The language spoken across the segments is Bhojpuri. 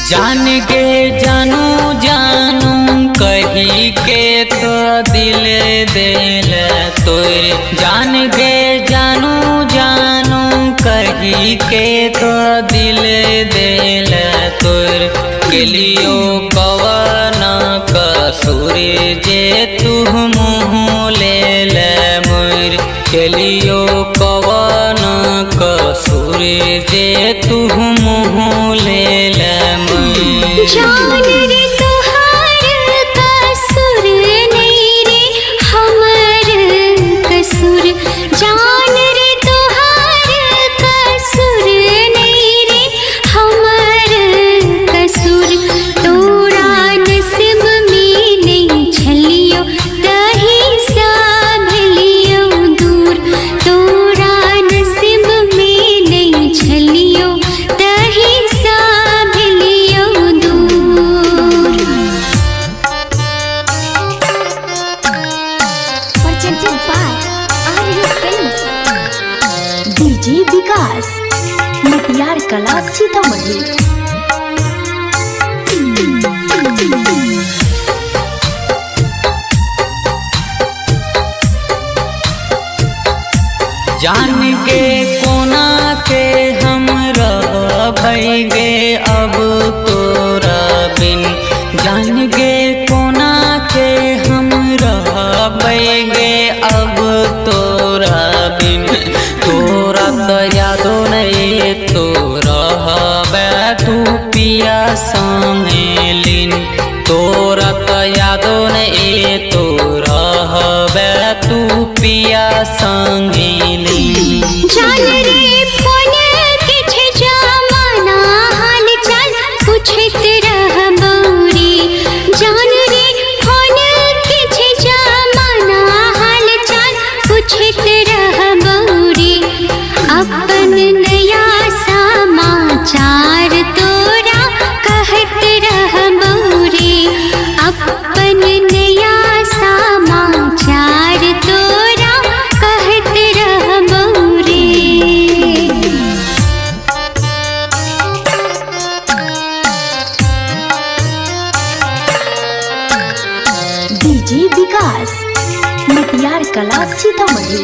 जान के जानू जानू कही के तो दिल दिल तोर। जान के जानू जानू कही के तो दिल दिल तोर। गेलियो कवन कसूर जे तू मुँह ले मोर। गेलियो कवन कसूर जे तू मुँह ले मोर। जान रे तुहार कसूर नहीं रे हमर कसूर। जान रे तुहार कसूर नहीं रे हमर कसूर। तोरा नसीब में नहीं छलियो तही साभलियो दूर। तोरा नसीब में नहीं छलियो तही साभलियो दूर। Presented by Arya Films। DJ Vikas Matiyar Kala Sitamarhi. जान के कोना के हम रहबैगे अब तोरा बिन। जान के कोना के हम रहबैगे अब तोरा बिन। तोरा तो यादो नहीं तो रहबे तू पिया संगे लीन। तोरा तो यादो नहीं तो रहबे तू पिया संगे लीन। जान रे फोन किछ जमाना हाल चाल पूछत रहबौरी। जान रे फोन किछ जमाना हाल चाल पूछत रहबौरी। अपन नया समाचार तोरा कहत रहबौरी। अपन नया समाचार तोरा कहत रहबौरी। डीजे विकास मटियार कला सीतामढ़ी।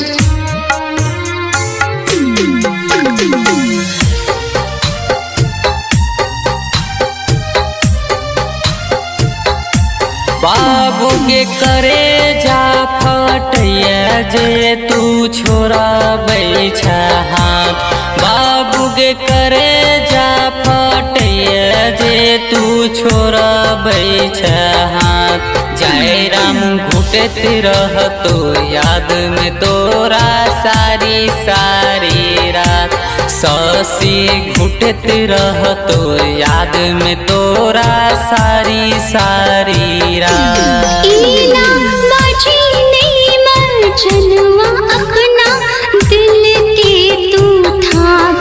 बाबू के करे जा फटैया जे तू छोरा बैठा हाथ। बाबू के करे जा फटैया जे तू छोरा बैठा हाथ। जय राम घुटत रह तो याद में तोरा सारी सारी रात। ससी घुटत रह तो याद में तोरा सारी सारी रात। इना माझी नहीं मचलवा अपना दिल के तू थाम।